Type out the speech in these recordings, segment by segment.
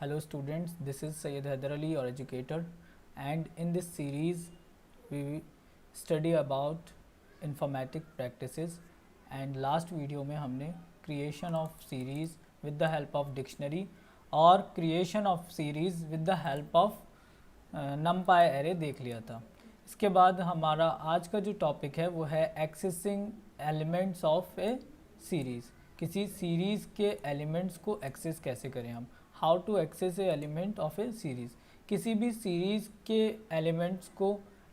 Hello students, this is Syed Haider Ali, your educator, and in this series we study about informatic practices. And last video में हमने creation of series with the help of dictionary और creation of series with the help of numpy array देख लिया था. इसके बाद हमारा आज का जो टॉपिक है वो है accessing elements of a series. किसी सीरीज़ के एलिमेंट्स को एक्सेस कैसे करें हम. How to access a element of a series. किसी भी सीरीज़ के एलिमेंट्स को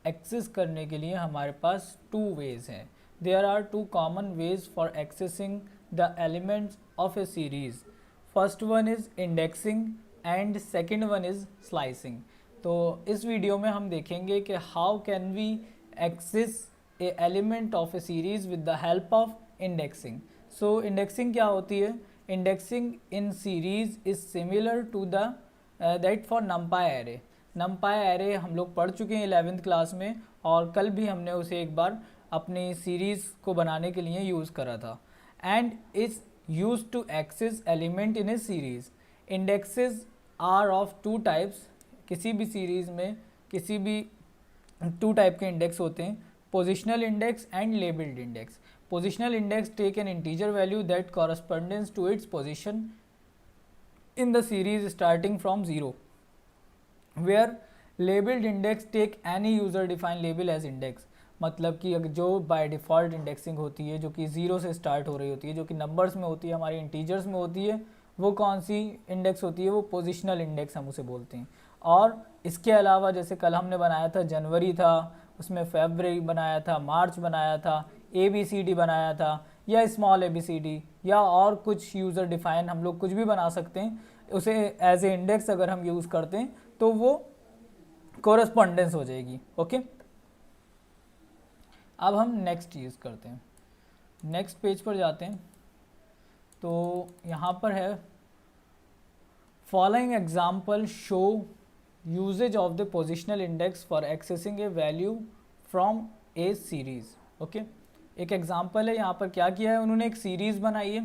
एक्सेस करने के लिए हमारे पास टू वेज़ हैं. There are two common ways for accessing the elements of a series. First one is indexing and second one is slicing. तो इस वीडियो में हम देखेंगे कि how can we access a element of a series with the help of indexing. So indexing क्या होती है. Indexing in series is similar to the that for NumPy array. NumPy array हम लोग पढ़ चुके हैं 11th क्लास में और कल भी हमने उसे एक बार अपनी सीरीज़ को बनाने के लिए यूज़ करा था. And is use to access element in a series. Indexes are of two types. किसी भी सीरीज़ में किसी भी टू टाइप के इंडेक्स होते हैं, positional index and labelled index. Positional index take an integer value that corresponds to its position in the series starting from 0, where labeled index take any user defined label as index. मतलब कि जो by default indexing होती है जो कि 0 से start हो रही होती है, जो कि नंबर्स में होती है, हमारे इंटीजर्स में होती है, वो कौन सी इंडेक्स होती है, वो पोजिशनल इंडेक्स हम उसे बोलते हैं. और इसके अलावा जैसे कल हमने बनाया था जनवरी था, उसमें फरवरी बनाया था, मार्च बनाया था, ABCD बनाया था, या स्मॉल ABCD या और कुछ यूज़र डिफ़ाइन हम लोग कुछ भी बना सकते हैं. उसे एज ए इंडेक्स अगर हम यूज़ करते हैं तो वो कोरस्पॉन्डेंस हो जाएगी. ओके, अब हम नेक्स्ट यूज़ करते हैं. नेक्स्ट पेज पर जाते हैं. तो यहाँ पर है following example show usages of the positional index for accessing a value from a series. Okay, एक एग्जांपल है. यहाँ पर क्या किया है, उन्होंने एक सीरीज़ बनाई है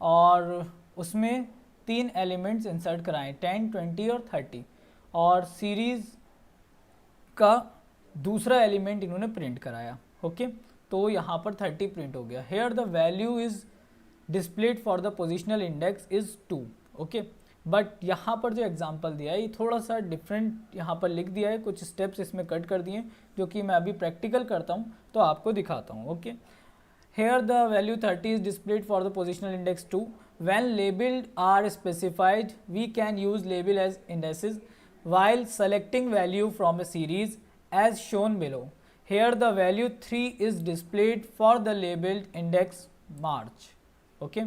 और उसमें 3 एलिमेंट्स इंसर्ट कराएं, 10, 20 और 30. और सीरीज़ का दूसरा एलिमेंट इन्होंने प्रिंट कराया. ओके, तो यहाँ पर 30 प्रिंट हो गया. Here the value is displayed for the positional index is 2. Okay, but यहाँ पर जो एग्जांपल दिया है ये थोड़ा सा डिफरेंट यहाँ पर लिख दिया है, कुछ स्टेप्स इसमें कट कर दिए जो कि मैं अभी प्रैक्टिकल करता हूँ तो आपको दिखाता हूँ. Okay, here the value 30 is displayed for the positional index 2. When labelled are specified we can use label as indexes while selecting value from a series as shown below. Here the value 3 is displayed for the labeled index March. Okay,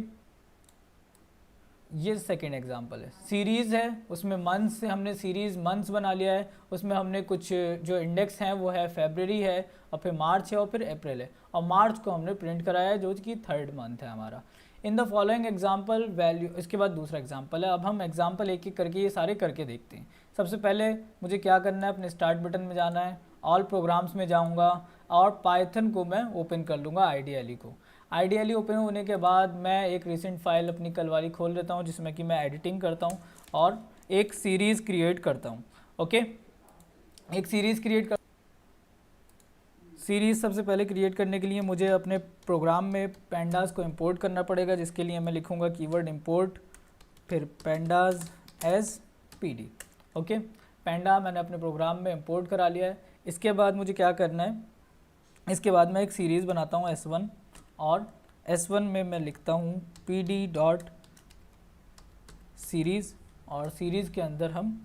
ये second example है. Series है, उसमें months से हमने series months बना लिया है. उसमें हमने कुछ जो इंडेक्स हैं वो है फरवरी है और फिर मार्च है और फिर अप्रैल है, और मार्च को हमने प्रिंट कराया है जो कि 3rd मंथ है हमारा. इन द फॉलोइंग एग्जांपल वैल्यू. इसके बाद दूसरा एग्जांपल है. अब हम एग्जांपल एक एक करके ये सारे करके देखते हैं. सबसे पहले मुझे क्या करना है, अपने स्टार्ट बटन में जाना है, ऑल प्रोग्राम्स में जाऊँगा और पाइथन को मैं ओपन कर लूँगा, आइडियली को. आइडियली ओपन होने के बाद मैं एक रिसेंट फाइल अपनी कल वाली खोल लेता हूँ जिसमें कि मैं एडिटिंग करता हूँ और एक सीरीज़ क्रिएट करता हूँ. ओके, एक सीरीज़ सबसे पहले क्रिएट करने के लिए मुझे अपने प्रोग्राम में पेंडास को इंपोर्ट करना पड़ेगा, जिसके लिए मैं लिखूँगा कीवर्ड इंपोर्ट फिर पेंडास एज PD. ओके, पेंडा मैंने अपने प्रोग्राम में इंपोर्ट करा लिया है. इसके बाद मुझे क्या करना है, इसके बाद मैं एक सीरीज़ बनाता हूँ S1 और S1 में मैं लिखता हूँ PD डॉट सीरीज़ और सीरीज़ के अंदर हम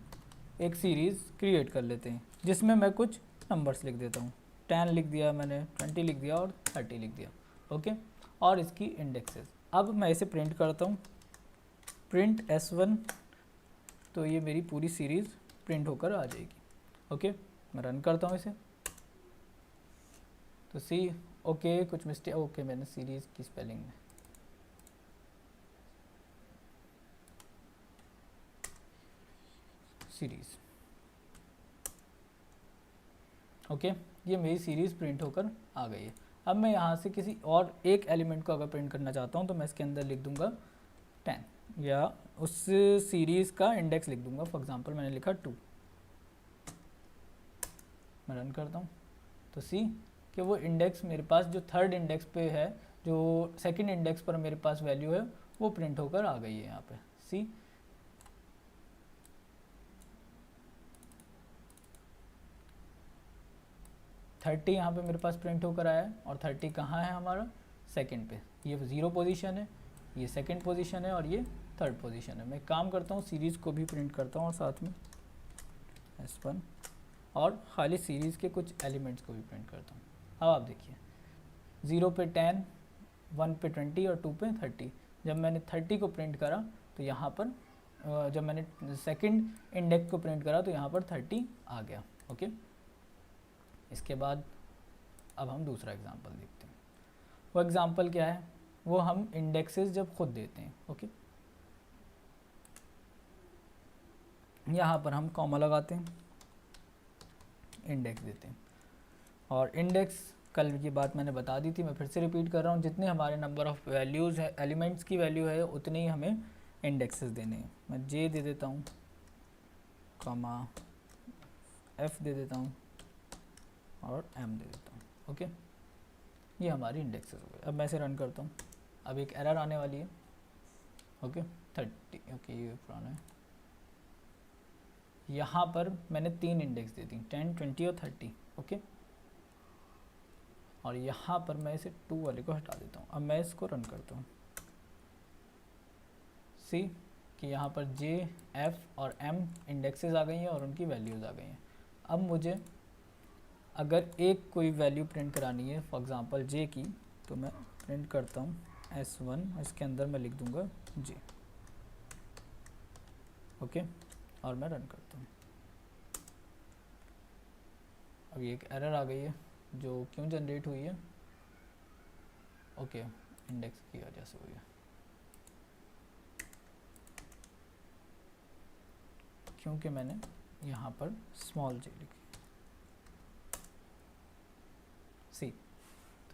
एक सीरीज़ क्रिएट कर लेते हैं जिसमें मैं कुछ नंबर्स लिख देता हूँ. 10 लिख दिया मैंने, 20 लिख दिया और 30 लिख दिया. ओके, और इसकी इंडेक्सेस. अब मैं इसे प्रिंट करता हूँ, प्रिंट S1. तो ये मेरी पूरी सीरीज़ प्रिंट होकर आ जाएगी. ओके, मैं रन करता हूँ इसे. तो सी ओके, कुछ मिस्टेक. ओके, मैंने सीरीज़ की स्पेलिंग में सीरीज़. ओके, ये मेरी सीरीज़ प्रिंट होकर आ गई है. अब मैं यहाँ से किसी और एक एलिमेंट को अगर प्रिंट करना चाहता हूँ तो मैं इसके अंदर लिख दूँगा 10 या उस सीरीज़ का इंडेक्स लिख दूंगा। फॉर एग्जांपल मैंने लिखा 2, मैं रन करता हूँ तो सी कि वो इंडेक्स मेरे पास जो थर्ड इंडेक्स पे है, जो सेकंड इंडेक्स पर मेरे पास वैल्यू है वो प्रिंट होकर आ गई है यहाँ पे। सी 30 यहाँ पे मेरे पास प्रिंट होकर आया है, और 30 कहाँ है हमारा, सेकंड पे। ये 0 पोजीशन है, ये सेकंड पोजीशन है, और ये थर्ड पोजीशन है। मैं काम करता हूँ सीरीज़ को भी प्रिंट करता हूँ और साथ में S1 और खाली सीरीज़ के कुछ एलिमेंट्स को भी प्रिंट करता हूँ। अब आप देखिए 0 पे 10, 1 पे 20 और 2 पे 30। जब मैंने 30 को प्रिंट करा तो यहाँ पर जब मैंने सेकंड इंडेक्स को प्रिंट करा तो यहाँ पर 30 आ गया। ओके, इसके बाद अब हम दूसरा एग्जांपल देखते हैं। वो एग्जांपल क्या है, वो हम इंडेक्सेस जब खुद देते हैं। ओके, यहाँ पर हम कॉमा लगाते हैं, इंडेक्स देते हैं, और इंडेक्स कल की बात मैंने बता दी थी, मैं फिर से रिपीट कर रहा हूँ। जितने हमारे नंबर ऑफ़ वैल्यूज़ है, एलिमेंट्स की वैल्यू है, उतने ही हमें इंडेक्सेस देने हैं। मैं जे दे देता हूँ, कॉमा एफ दे देता हूँ और एम दे देता हूँ। ओके, ये हमारी इंडेक्सेस हो गए। अब मैं इसे रन करता हूँ, अब एक एरर आने वाली है। ओके 30, ओके ये पुराना है। यहाँ पर मैंने 3 इंडेक्स दे दी, 10, 20 और 30। ओके, और यहाँ पर मैं इसे 2 वाले को हटा देता हूँ। अब मैं इसको रन करता हूँ, सी कि यहाँ पर जे, एफ और एम इंडेक्सेस आ गई हैं और उनकी वैल्यूज़ आ गई हैं। अब मुझे अगर एक कोई वैल्यू प्रिंट करानी है, फॉर एग्जांपल जे की, तो मैं प्रिंट करता हूँ S1, इसके अंदर मैं लिख दूँगा जे। ओके, और मैं रन करता हूँ। अब ये एक एरर आ गई है, जो क्यों जनरेट हुई है, ओके इंडेक्स की वजह से हुई है, क्योंकि मैंने यहाँ पर स्मॉल जे लिखी। सी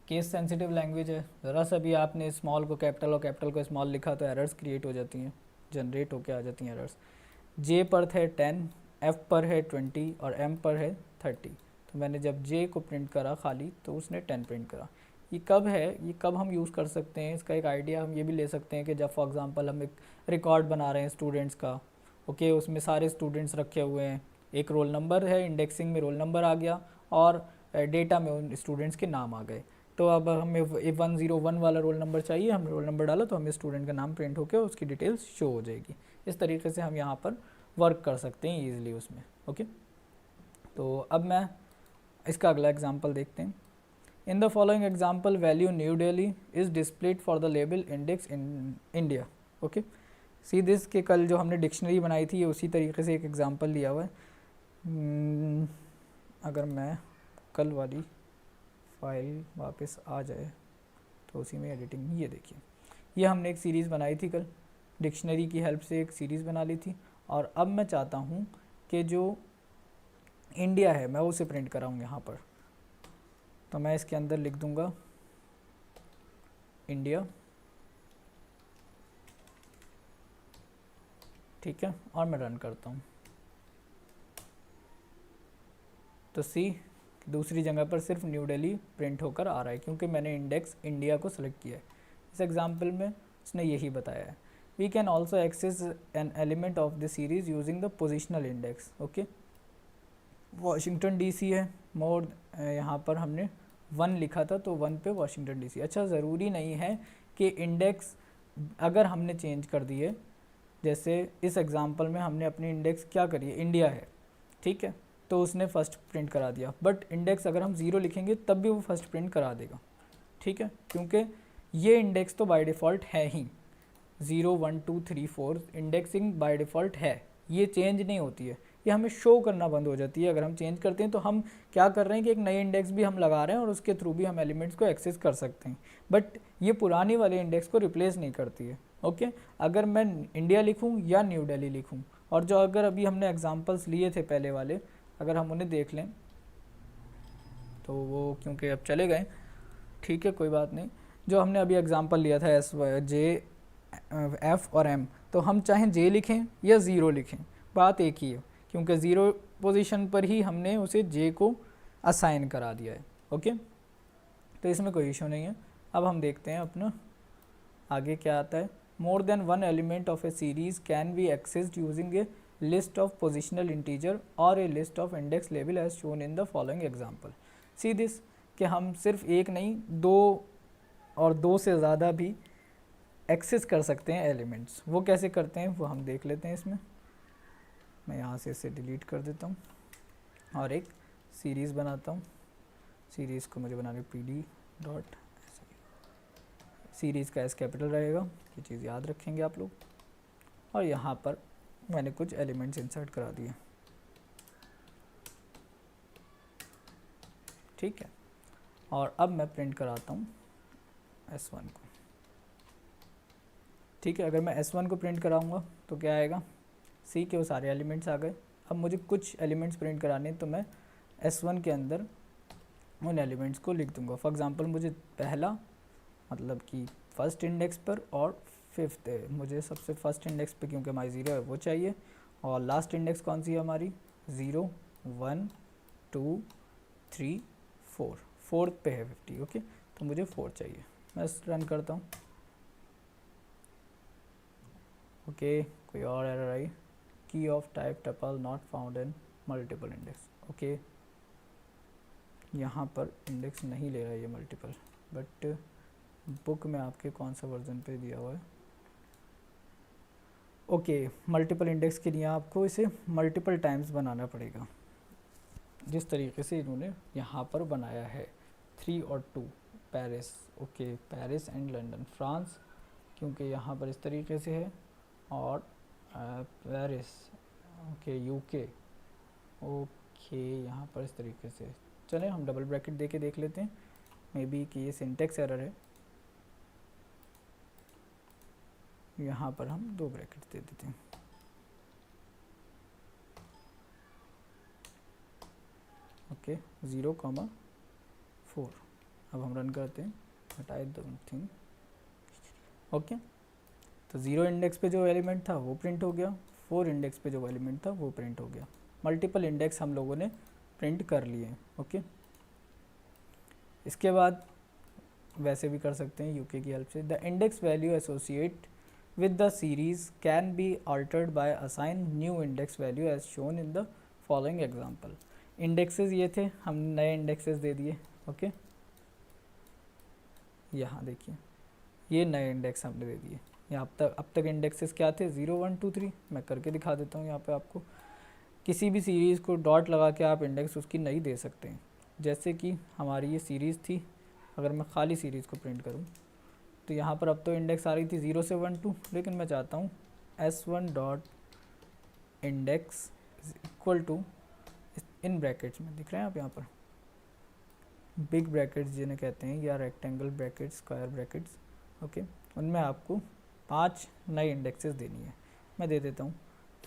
केस सेंसिटिव लैंग्वेज है, ज़रा सा भी आपने स्मॉल को कैपिटल और कैपिटल को स्मॉल लिखा तो एरर्स क्रिएट हो जाती हैं, जनरेट होके आ जाती हैं एरर्स। जे पर है 10, एफ पर है 20 और एम पर है 30। तो मैंने जब जे को प्रिंट करा खाली तो उसने 10 प्रिंट करा। ये कब है, ये कब हम यूज़ कर सकते हैं, इसका एक आइडिया हम ये भी ले सकते हैं कि जब फॉर एग्जांपल हम एक रिकॉर्ड बना रहे हैं स्टूडेंट्स का। ओके, उसमें सारे स्टूडेंट्स रखे हुए हैं, एक रोल नंबर है, इंडेक्सिंग में रोल नंबर आ गया और डेटा में उन स्टूडेंट्स के नाम आ गए। तो अब हमें 101 वाला रोल नंबर चाहिए, हमने रोल नंबर डाला तो हमें स्टूडेंट का नाम प्रिंट होकर उसकी डिटेल्स शो हो जाएगी। इस तरीके से हम यहाँ पर वर्क कर सकते हैं ईजिली उसमें। ओके, तो अब मैं इसका अगला एग्जांपल देखते हैं। इन the following example value new Delhi is displayed for the label index in India. Okay, see this के कल जो हमने डिक्शनरी बनाई थी ये उसी तरीके से एक एग्जांपल लिया हुआ है। अगर मैं कल वाली फाइल वापस आ जाए तो उसी में एडिटिंग, ये देखिए ये हमने एक सीरीज़ बनाई थी कल, डिक्शनरी की हेल्प से एक सीरीज़ बना ली थी, और अब मैं चाहता हूँ कि जो इंडिया है मैं उसे प्रिंट कराऊँ यहाँ पर। तो मैं इसके अंदर लिख दूँगा इंडिया, ठीक है, और मैं रन करता हूँ। तो सी दूसरी जगह पर सिर्फ न्यू दिल्ली प्रिंट होकर आ रहा है क्योंकि मैंने इंडेक्स इंडिया को सिलेक्ट किया है। इस एग्जांपल में उसने यही बताया है। We can also access an element of the series using the positional index. Okay, Washington DC है, मोर यहाँ पर हमने 1 लिखा था तो 1 पे वाशिंगटन डीसी। अच्छा, ज़रूरी नहीं है कि इंडेक्स अगर हमने चेंज कर दिए, जैसे इस एग्जांपल में हमने अपनी इंडेक्स क्या करी है, इंडिया है, ठीक है, तो उसने फर्स्ट प्रिंट करा दिया, बट इंडेक्स अगर हम 0 लिखेंगे तब भी वो फर्स्ट प्रिंट करा देगा, ठीक है, क्योंकि ये इंडेक्स तो बाय डिफ़ॉल्ट है ही 0, 1, 2, 3, 4 इंडेक्सिंग बाय डिफ़ॉल्ट है, ये चेंज नहीं होती है, ये हमें शो करना बंद हो जाती है अगर हम चेंज करते हैं। तो हम क्या कर रहे हैं कि एक नई इंडेक्स भी हम लगा रहे हैं और उसके थ्रू भी हम एलिमेंट्स को एक्सेस कर सकते हैं, बट ये पुरानी वाले इंडेक्स को रिप्लेस नहीं करती है। ओके, अगर मैं इंडिया लिखूँ या न्यू दिल्ली लिखूँ, और जो अगर अभी हमने एग्जांपल्स लिए थे पहले वाले, अगर हम उन्हें देख लें तो वो क्योंकि अब चले गए, ठीक है कोई बात नहीं, जो हमने अभी एग्जांपल लिया था एस, जे, एफ और एम, तो हम चाहें जे लिखें या ज़ीरो लिखें, बात एक ही है, क्योंकि ज़ीरो पोजीशन पर ही हमने उसे जे को असाइन करा दिया है। ओके, तो इसमें कोई इशू नहीं है। अब हम देखते हैं अपना आगे क्या आता है। More than one element of a series can be accessed using a list of positional integer और a list of index level as shown in the following example. See this, कि हम सिर्फ एक नहीं, दो और दो से ज़्यादा भी एक्सेस कर सकते हैं एलिमेंट्स। वो कैसे करते हैं वो हम देख लेते हैं। इसमें मैं यहाँ से इसे डिलीट कर देता हूँ और एक सीरीज़ बनाता हूँ। सीरीज़ को मुझे बनाने PD डॉट, सीरीज़ का एस कैपिटल रहेगा, ये चीज़ याद रखेंगे आप लोग। और यहाँ पर मैंने कुछ एलिमेंट्स इंसर्ट करा दिए, ठीक है। और अब मैं प्रिंट कराता हूँ S1 को, ठीक है। अगर मैं S1 को प्रिंट कराऊंगा तो क्या आएगा, सी के वो सारे एलिमेंट्स आ गए। अब मुझे कुछ एलिमेंट्स प्रिंट कराने, तो मैं S1 के अंदर उन एलिमेंट्स को लिख दूंगा। फॉर एग्जांपल मुझे पहला, मतलब कि फर्स्ट इंडेक्स पर, और फिफ्थ है, मुझे सबसे फर्स्ट इंडेक्स पे क्योंकि हमारी 0 है वो चाहिए, और लास्ट इंडेक्स कौन सी है हमारी, 0 1 2 3 4, फोर्थ पे है 50। ओके, तो मुझे 4 चाहिए। मैं रन करता हूँ। ओके, कोई और एरर आई, की of type tuple not found in multiple index. Okay, यहाँ पर इंडेक्स नहीं ले रहा है ये मल्टीपल, बट बुक में आपके कौन सा वर्जन पे दिया हुआ है। ओके, मल्टीपल इंडेक्स के लिए आपको इसे मल्टीपल टाइम्स बनाना पड़ेगा, जिस तरीके से इन्होंने यहाँ पर बनाया है 3 और 2, Paris. Okay, Paris and London, France, क्योंकि यहाँ पर इस तरीके से है, और पेरिस, ओके, यूके, ओके, यहाँ पर इस तरीके से। चलें हम डबल ब्रैकेट दे के देख लेते हैं, मे बी कि ये सिंटेक्स एरर है। यहाँ पर हम 2 ब्रैकेट दे देते हैं। ओके, 0,4। अब हम रन करते हैं, हटाए दो थिंग। ओके, तो 0 इंडेक्स पे जो एलिमेंट था वो प्रिंट हो गया, 4 इंडेक्स पे जो एलिमेंट था वो प्रिंट हो गया। मल्टीपल इंडेक्स हम लोगों ने प्रिंट कर लिए हैं। ओके, इसके बाद वैसे भी कर सकते हैं यूके की हेल्प से। The index value associate with the series can be altered by assign new index value as shown in the following example. Indexes ये थे, हम नए इंडेक्सेस दे दिए। ओके, यहाँ देखिए ये नए इंडेक्स हमने दे दिए। यहाँ अब तक इंडेक्सेस क्या थे, 0 1 2 3। मैं करके दिखा देता हूँ यहाँ पे आपको। किसी भी सीरीज़ को डॉट लगा के आप इंडेक्स उसकी नहीं दे सकते हैं। जैसे कि हमारी ये सीरीज़ थी, अगर मैं खाली सीरीज़ को प्रिंट करूँ तो यहाँ पर अब तो इंडेक्स आ रही थी 0 से 1 2, लेकिन मैं चाहता हूँ S1 dot index equal to, in brackets में दिख रहे हैं आप यहाँ पर, बिग ब्रैकेट्स जिन्हें कहते हैं, या rectangle brackets, square brackets. Okay, उनमें आपको 5 नई इंडेक्सेस देनी है। मैं दे देता हूँ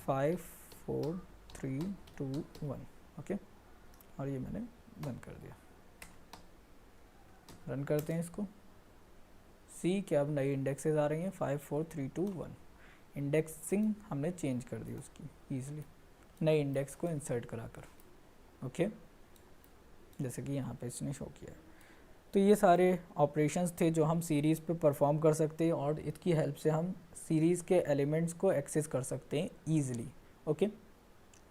5 4 3 2 1। ओके, और ये मैंने बंद कर दिया। रन करते हैं इसको। सी के अब नई इंडेक्सेस आ रही हैं 5 4 3 2 1। इंडेक्सिंग हमने चेंज कर दी उसकी ईजिली, नए इंडेक्स को इंसर्ट कराकर। ओके, जैसे कि यहाँ पे इसने शो किया है। तो ये सारे ऑपरेशंस थे जो हम सीरीज़ पे परफॉर्म कर सकते हैं, और इसकी हेल्प से हम सीरीज़ के एलिमेंट्स को एक्सेस कर सकते हैं ईजिली। ओके,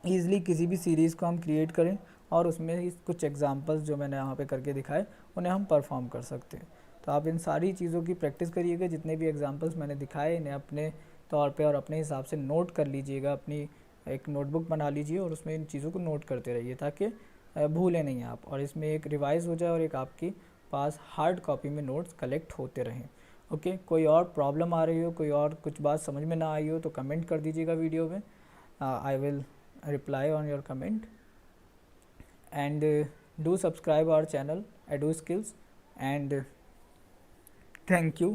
ईजिली किसी भी सीरीज़ को हम क्रिएट करें और उसमें कुछ एग्जांपल्स जो मैंने यहाँ पे करके दिखाए उन्हें हम परफॉर्म कर सकते हैं। तो आप इन सारी चीज़ों की प्रैक्टिस करिएगा। जितने भी एग्जांपल्स मैंने दिखाए इन्हें अपने तौर पे और अपने हिसाब से नोट कर लीजिएगा। अपनी एक नोटबुक बना लीजिए और उसमें इन चीज़ों को नोट करते रहिए ताकि भूलें नहीं आप, और इसमें एक रिवाइज़ हो जाए और एक आपके पास हार्ड कॉपी में नोट्स कलेक्ट होते रहें। ओके, कोई और प्रॉब्लम आ रही हो, कोई और कुछ बात समझ में ना आई हो तो कमेंट कर दीजिएगा वीडियो में। I will reply on your comment, and do subscribe our channel Edu Skills, and thank you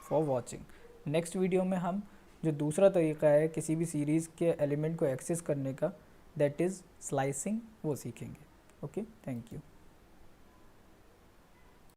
for watching। Next video में हम जो दूसरा तरीका है किसी भी सीरीज़ के एलिमेंट को एक्सेस करने का, दैट इज़ स्लाइसिंग, वो सीखेंगे। Okay, thank you.